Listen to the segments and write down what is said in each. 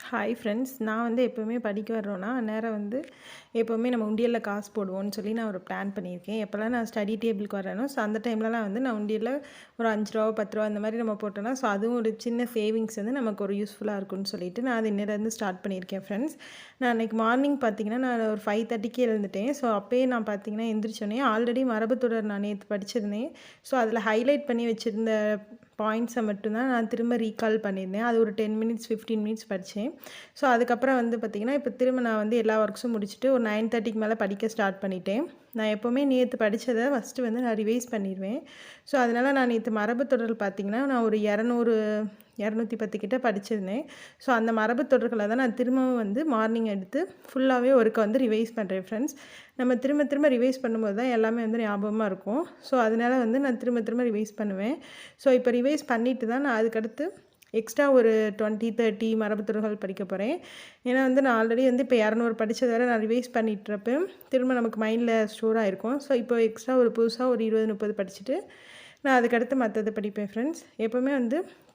Hi friends. நான் எப்போவுமே படிக்க வர்றோன்னா, அந்நேரம் எப்போவுமே நம்ம உண்டியல்ல காசு போடுவோம்னு சொல்லி நான் ஒரு பிளான் பண்ணியிருக்கேன். எப்போலாம் நான் ஸ்டடி டேபிளுக்கு வரேனோ, ஸோ அந்த டைம்லலாம் நான் உண்டியல்ல ஒரு ரூ. 5 ரூ. 10 அந்த மாதிரி நம்ம போட்டோம்னா, ஸோ அதுவும் ஒரு சின்ன சேவிங்ஸ் நமக்கு ஒரு யூஸ்ஃபுல்லாக இருக்கும்னு சொல்லிட்டு நான் அது இன்னிலேருந்து ஸ்டார்ட் பண்ணியிருக்கேன் ஃப்ரெண்ட்ஸ். நான் அன்றைக்கி மார்னிங் பார்த்தீங்கன்னா, நான் ஒரு 5:30க்கு எழுந்துட்டேன். ஸோ அப்போயே நான் பார்த்தீங்கன்னா எந்திரிச்சோன்னே ஆல்ரெடி மரபுத்தொடர் நான் நேற்று படிச்சிருந்தேன். ஸோ அதில் ஹைலைட் பண்ணி வச்சுருந்த பாயிண்ட்ஸை மட்டும்தான் நான் திரும்ப ரீகால் பண்ணியிருந்தேன். அது ஒரு 10 மினிட்ஸ் 15 மினிட்ஸ் படித்தேன். ஸோ அதுக்கப்புறம் பார்த்திங்கன்னா, இப்போ திரும்ப நான் எல்லா ஒர்க்ஸும் முடிச்சுட்டு ஒரு 9:30க்கு மேலே படிக்க ஸ்டார்ட் பண்ணிட்டேன். நான் எப்போவுமே நேற்று படித்ததை ஃபஸ்ட்டு நான் ரிவைஸ் பண்ணிடுவேன். ஸோ அதனால் நான் நேற்று மரபுத்தொடர் பார்த்திங்கன்னா, நான் ஒரு 210 கிட்ட படிச்சிருந்தேன். ஸோ அந்த மரபுத்தொடர்களை தான் நான் திரும்பவும் மார்னிங் எடுத்து ஃபுல்லாகவே ஒருக்க ரிவைஸ் பண்ணுறேன் ஃப்ரெண்ட்ஸ். நம்ம திரும்ப திரும்ப ரிவைஸ் பண்ணும்போது தான் எல்லாமே ஞாபகமாக இருக்கும். ஸோ அதனால் நான் திரும்ப திரும்ப ரிவைஸ் பண்ணுவேன். ஸோ இப்போ ரிவைஸ் பண்ணிவிட்டு தான் நான் அதுக்கடுத்து எக்ஸ்ட்ரா ஒரு 20, 30 மரபுத்தொடர்கள் படிக்க போகிறேன். ஏன்னா நான் ஆல்ரெடி இப்போ 200 படித்ததை வரை நான் ரிவைஸ் பண்ணிட்டுறப்ப திரும்ப நமக்கு மைண்டில் ஸ்டோர் ஆகிருக்கும். ஸோ இப்போ எக்ஸ்ட்ரா ஒரு புதுசாக ஒரு 20, 30 படிச்சுட்டு நான் அதுக்கடுத்து மற்றது படிப்பேன் ஃப்ரெண்ட்ஸ். எப்போவுமே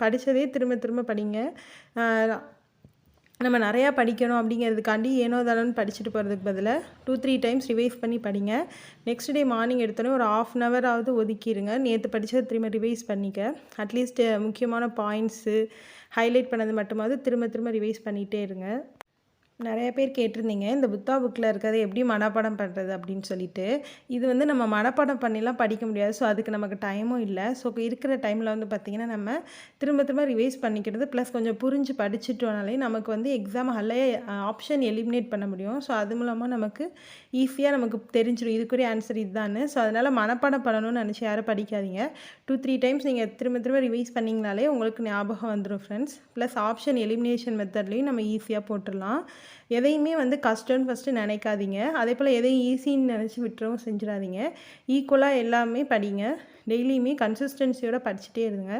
படித்ததே திரும்ப திரும்ப படிங்க. நம்ம நிறையா படிக்கணும் அப்படிங்கிறதுக்காண்டி ஏனோ தானோன்னு படிச்சுட்டு போகிறதுக்கு பதிலாக 2-3 டைம்ஸ் ரிவைஸ் பண்ணி படிங்க. நெக்ஸ்ட் டே மார்னிங் எடுத்தோன்னே ஒரு 1/2 hour ஆவது ஒதுக்கிடுங்க. நேற்று படித்ததை திரும்ப ரிவைஸ் பண்ணிக்க. அட்லீஸ்ட் முக்கியமான பாயிண்ட்ஸு ஹைலைட் பண்ணது மட்டுமாவது திரும்ப திரும்ப ரிவைஸ் பண்ணிகிட்டே இருங்க. நிறைய பேர் கேட்டிருந்தீங்க, இந்த புத்தா புக்கில் இருக்கிறத எப்படி மனப்பாடம் பண்ணுறது அப்படின்னு சொல்லிட்டு. இது நம்ம மனப்பாடம் பண்ணிலாம் படிக்க முடியாது. ஸோ அதுக்கு நமக்கு டைமும் இல்லை. ஸோ இருக்கிற டைமில் பார்த்திங்கன்னா, நம்ம திரும்ப திரும்ப ரிவைஸ் பண்ணிக்கிறது ப்ளஸ் கொஞ்சம் புரிஞ்சு படிச்சுட்டோனாலே நமக்கு எக்ஸாம் ஹால்லே ஆப்ஷன் எலிமினேட் பண்ண முடியும். ஸோ அது மூலமாக நமக்கு ஈஸியாக நமக்கு தெரிஞ்சிடும் இதுக்குரிய ஆன்சர் இதுதான்னு. ஸோ அதனால் மனப்பாடம் பண்ணணும்னு நினச்சி யாரும் படிக்காதீங்க. 2-3 டைம்ஸ் நீங்கள் திரும்ப திரும்ப ரிவைஸ் பண்ணிங்கனாலே உங்களுக்கு ஞாபகம் வந்துடும் ஃப்ரெண்ட்ஸ். ப்ளஸ் ஆப்ஷன் எலிமினேஷன் மெத்தட்லேயும் நம்ம ஈஸியாக போட்டுடலாம். எதையுமே கஷ்டம்னு ஃபஸ்ட்டு நினைக்காதீங்க. அதே போல் எதையும் ஈஸின்னு நினச்சி விட்டுறவும் செஞ்சிடாதீங்க. ஈக்குவலாக எல்லாமே படிங்க. டெய்லியுமே கன்சிஸ்டன்சியோடு படிச்சுட்டே இருங்க.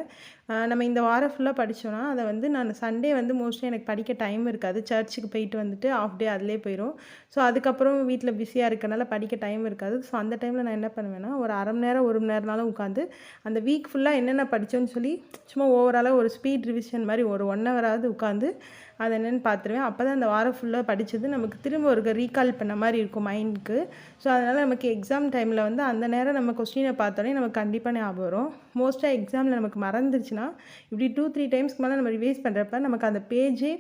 நம்ம இந்த வாரம் ஃபுல்லாக படித்தோன்னா அதை நான் சண்டே மோஸ்ட்லி எனக்கு படிக்க டைம் இருக்காது. சர்ச்சுக்கு போயிட்டு வந்துட்டு ஆஃப் டே அதிலே போயிடும். ஸோ அதுக்கப்புறம் வீட்டில் பிஸியாக இருக்கனால படிக்க டைம் இருக்காது. ஸோ அந்த டைமில் நான் என்ன பண்ணுவேன்னா, ஒரு 1/2 மணி நேரம் 1 மணி நேரம்னாலும் உட்காந்து அந்த வீக் ஃபுல்லாக என்னென்ன படித்தோன்னு சொல்லி சும்மா ஓவராலாக ஒரு ஸ்பீட் ரிவிஷன் மாதிரி ஒரு 1 ஹவராவது உட்காந்து அது என்னென்னு பார்த்துருவேன். அப்போ தான் அந்த வாரம் ஃபுல்லாக படித்தது நமக்கு திரும்ப ஒரு ரீகால் பண்ண மாதிரி இருக்கும் மைண்டுக்கு. ஸோ அதனால் நமக்கு எக்ஸாம் டைமில் அந்த நேரம் நம்ம கொஸ்டினை பார்த்தோன்னே நமக்கு கண்டிப்பாக ஞாபகம் வரும். மோஸ்ட்டாக எக்ஸாமில் நமக்கு மறந்துருச்சுன்னா இப்படி 2-3 டைம்ஸ்க்கு மேலே நம்ம ரிவைஸ் பண்ணுறப்ப நமக்கு அந்த பேஜே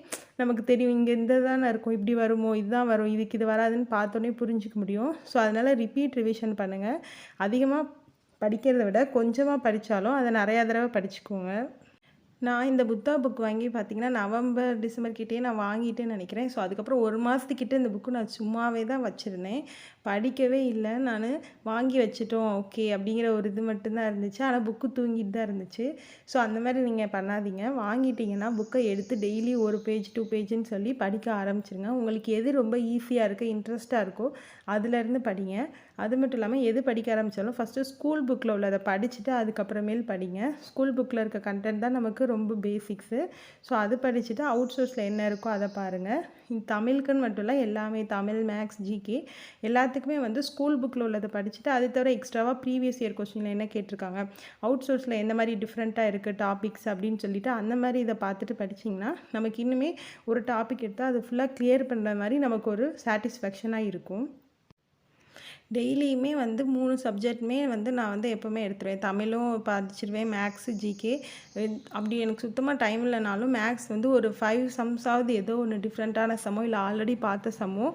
நமக்கு தெரியும். இங்கே இந்த தானே இருக்கும், இப்படி வருமோ, இதுதான் வரும், இதுக்கு இது வராதுன்னு பார்த்தோன்னே புரிஞ்சிக்க முடியும். ஸோ அதனால் ரிப்பீட் ரிவிஷன் பண்ணுங்கள். அதிகமாக படிக்கிறத விட கொஞ்சமாக படித்தாலும் அதை நிறையா தடவை படிச்சுக்கோங்க. நான் இந்த புத்தா புக் வாங்கி பார்த்திங்கன்னா, நவம்பர், டிசம்பர் கிட்டேயே நான் வாங்கிட்டேன்னு நினைக்கிறேன். ஸோ அதுக்கப்புறம் 1 மாதத்துக்கிட்ட இந்த புக்கு நான் சும்மாவே தான் வச்சுருந்தேன். படிக்கவே இல்லை. நான் வாங்கி வச்சுட்டோம் ஓகே அப்படிங்கிற ஒரு இது மட்டும்தான் இருந்துச்சு. ஆனால் புக்கு தூங்கிட்டு தான் இருந்துச்சு. ஸோ அந்த மாதிரி நீங்கள் பண்ணாதீங்க. வாங்கிட்டிங்கன்னா புக்கை எடுத்து டெய்லி 1 பேஜ் 2 பேஜுன்னு சொல்லி படிக்க ஆரம்பிச்சிருங்க. உங்களுக்கு எது ரொம்ப ஈஸியாக இருக்குது, இன்ட்ரெஸ்ட்டாக இருக்கோ அதுலேருந்து படிங்க. அது மட்டும் இல்லாமல் எது படிக்க ஆரம்பித்தாலும் ஃபஸ்ட்டு ஸ்கூல் புக்கில் உள்ளதை படிச்சுட்டு அதுக்கப்புறமேல் படிங்க. ஸ்கூல் புக்கில் இருக்க கண்டென்ட் தான் நமக்கு ரொம்ப பேசிக்ஸு. ஸோ அது படிச்சுட்டு அவுட் சோர்ஸில் என்ன இருக்கோ அதை பாருங்கள். தமிழுக்குன்னு மட்டும் இல்லை, எல்லாமே தமிழ், மேக்ஸ், ஜிகே எல்லாத்துக்குமே ஸ்கூல் புக்கில் உள்ளதை படிச்சுட்டு அது தவிர எக்ஸ்ட்ராவாக ப்ரீவியஸ் இயர் கொஸ்டினில் என்ன கேட்டிருக்காங்க, அவுட் சோர்ஸில் எந்த மாதிரி டிஃப்ரெண்ட்டாக இருக்குது டாபிக்ஸ் அப்படின்னு சொல்லிட்டு அந்த மாதிரி இதை பார்த்துட்டு படிச்சிங்கன்னா நமக்கு இன்னுமே ஒரு டாபிக் எடுத்தால் அது ஃபுல்லாக கிளியர் பண்ணுற மாதிரி நமக்கு ஒரு சாட்டிஸ்ஃபேக்ஷனாக இருக்கும். டெய்லியுமே 3 சப்ஜெக்ட்டுமே நான் எப்போவுமே எடுத்துருவேன். தமிழும் படிச்சிருவேன், மேக்ஸு, ஜிகே. அப்படி எனக்கு சுத்தமாக டைம் இல்லைனாலும் மேக்ஸ் ஒரு 5 சம்ஸாவது ஏதோ ஒன்று டிஃப்ரெண்ட்டான சம்மோ இல்லை ஆல்ரெடி பார்த்த சம்மோ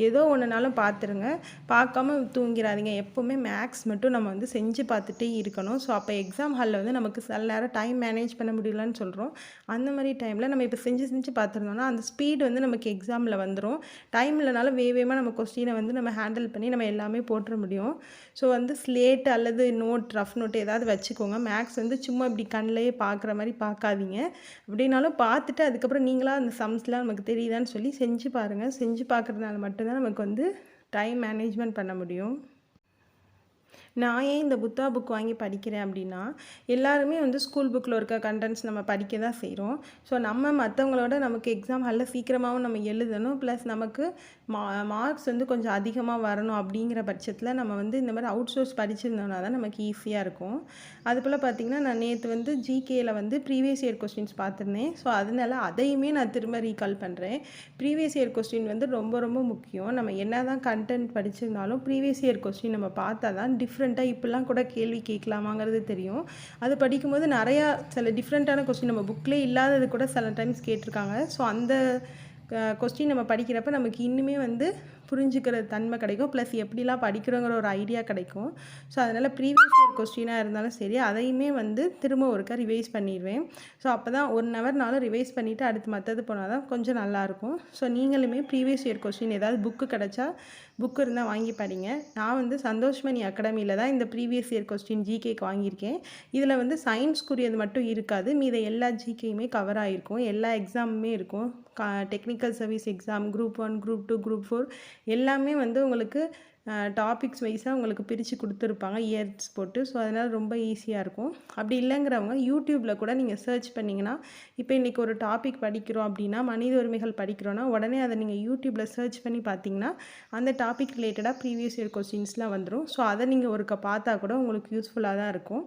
ஏதோ ஒன்றுனாலும் பார்த்துருங்க. பார்க்காம தூங்கிடாதீங்க. எப்போவுமே மேக்ஸ் மட்டும் நம்ம செஞ்சு பார்த்துட்டே இருக்கணும். ஸோ அப்போ எக்ஸாம் ஹாலில் நமக்கு சில நேரம் டைம் மேனேஜ் பண்ண முடியலன்னு சொல்கிறோம். அந்த மாதிரி டைமில் நம்ம இப்போ செஞ்சு பார்த்துருந்தோம்னா அந்த ஸ்பீடு நமக்கு எக்ஸாமில் வந்துடும். டைம் இல்லைனாலும் வேகமாக நம்ம கொஸ்டினை நம்ம ஹேண்டில் பண்ணி நம்ம எல்லாமே போட்டுற முடியும். ஸோ ஸ்லேட் அல்லது நோட், ரஃப் நோட் ஏதாவது வச்சுக்கோங்க. மேக்ஸ் சும்மா இப்படி கண்ணிலேயே பார்க்குற மாதிரி பார்க்காதீங்க. அப்படின்னாலும் பார்த்துட்டு அதுக்கப்புறம் நீங்களாக அந்த சம்ஸ்லாம் நமக்கு தெரியுதான்னு சொல்லி செஞ்சு பாருங்கள். செஞ்சு பார்க்குறதுனால மட்டும்தான் நமக்கு டைம் மேனேஜ்மெண்ட் பண்ண முடியும். நான் ஏன் இந்த புத்தா புக் வாங்கி படிக்கிறேன் அப்படின்னா, எல்லாருமே வந்து ஸ்கூல் புக்கில் இருக்க கன்டென்ட்ஸ் நம்ம படிக்க தான் செய்கிறோம். ஸோ நம்ம மற்றவங்களோட நமக்கு எக்ஸாம் ஹாலில் சீக்கிரமாகவும் நம்ம எழுதணும். ப்ளஸ் நமக்கு மா மார்க்ஸ் வந்து கொஞ்சம் அதிகமாக வரணும் அப்படிங்கிற பட்சத்தில் நம்ம வந்து இந்த மாதிரி அவுட் சோர்ஸ் படிச்சிருந்தோம்னா தான் நமக்கு ஈஸியாக இருக்கும். அதுபோல் பார்த்திங்கன்னா, நான் நேற்று வந்து ஜிகேயில் வந்து ப்ரீவியஸ் இயர் கொஸ்டின்ஸ் பார்த்துருந்தேன். ஸோ அதனால அதையுமே நான் திரும்ப ரீகால் பண்ணுறேன். ப்ரீவியஸ் இயர் கொஸ்டின் வந்து ரொம்ப ரொம்ப முக்கியம். நம்ம என்ன தான் கண்டென்ட் படிச்சிருந்தாலும் ப்ரீவியஸ் இயர் கொஸ்டின் நம்ம பார்த்தா தான் டிஃப்ரெண்ட்டாக இப்படிலாம் கூட கேள்வி கேட்கலாமாங்கிறது தெரியும். அது படிக்கும்போது நிறையா சில டிஃப்ரெண்ட்டான கொஸ்டின் நம்ம புக்லேயே இல்லாதது கூட சில டைம்ஸ் கேட்டிருக்காங்க. ஸோ அந்த கொஸ்டின் நம்ம படிக்கிறப்ப நமக்கு இன்னுமே வந்து புரிஞ்சுக்கிற தன்மை கிடைக்கும். ப்ளஸ் எப்படிலாம் படிக்கிறோங்கிற ஒரு ஐடியா கிடைக்கும். ஸோ அதனால் ப்ரீவியஸ் இயர் கொஸ்டினாக இருந்தாலும் சரி, அதையுமே வந்து திரும்ப ஒருக்கா ரிவைஸ் பண்ணிடுவேன். ஸோ அப்போ தான் 1 ஹவர்னாலும் ரிவைஸ் பண்ணிவிட்டு அடுத்து மற்றது போனால் தான் கொஞ்சம் நல்லாயிருக்கும். ஸோ நீங்களுமே ப்ரீவியஸ் இயர் கொஸ்டின் ஏதாவது புக்கு கிடச்சா புக்கு இருந்தால் வாங்கி படிங்க. நான் வந்து சந்தோஷ்மணி அகாடமியில் தான் இந்த ப்ரீவியஸ் இயர் கொஸ்டின் ஜிகேக்கு வாங்கியிருக்கேன். இதில் வந்து சயின்ஸ்க்குரியது மட்டும் இருக்காது. மீத எல்லா ஜிகேயுமே கவர் ஆகிருக்கும். எல்லா எக்ஸாமுமே இருக்கும். Technical service exam, group 1, group 2, group 4 எல்லாமே வந்து உங்களுக்கு டாபிக்ஸ் வைஸாக உங்களுக்கு பிரித்து கொடுத்துருப்பாங்க இயர்ஸ் போட்டு. ஸோ அதனால் ரொம்ப ஈஸியாக இருக்கும். அப்படி இல்லைங்கிறவங்க யூடியூப்பில் கூட நீங்கள் சர்ச் பண்ணிங்கன்னா, இப்போ இன்றைக்கி ஒரு டாபிக் படிக்கிறோம் அப்படின்னா, மனித உரிமைகள் படிக்கிறோன்னா உடனே அதை நீங்கள் யூடியூப்பில் சர்ச் பண்ணி பார்த்தீங்கன்னா, அந்த டாபிக் ரிலேட்டடாக ப்ரீவியஸ் இயர் கொஸ்டின்ஸ்லாம் வந்துடும். ஸோ அதை நீங்கள் ஒருக்கா பார்த்தா கூட உங்களுக்கு யூஸ்ஃபுல்லாக தான் இருக்கும்.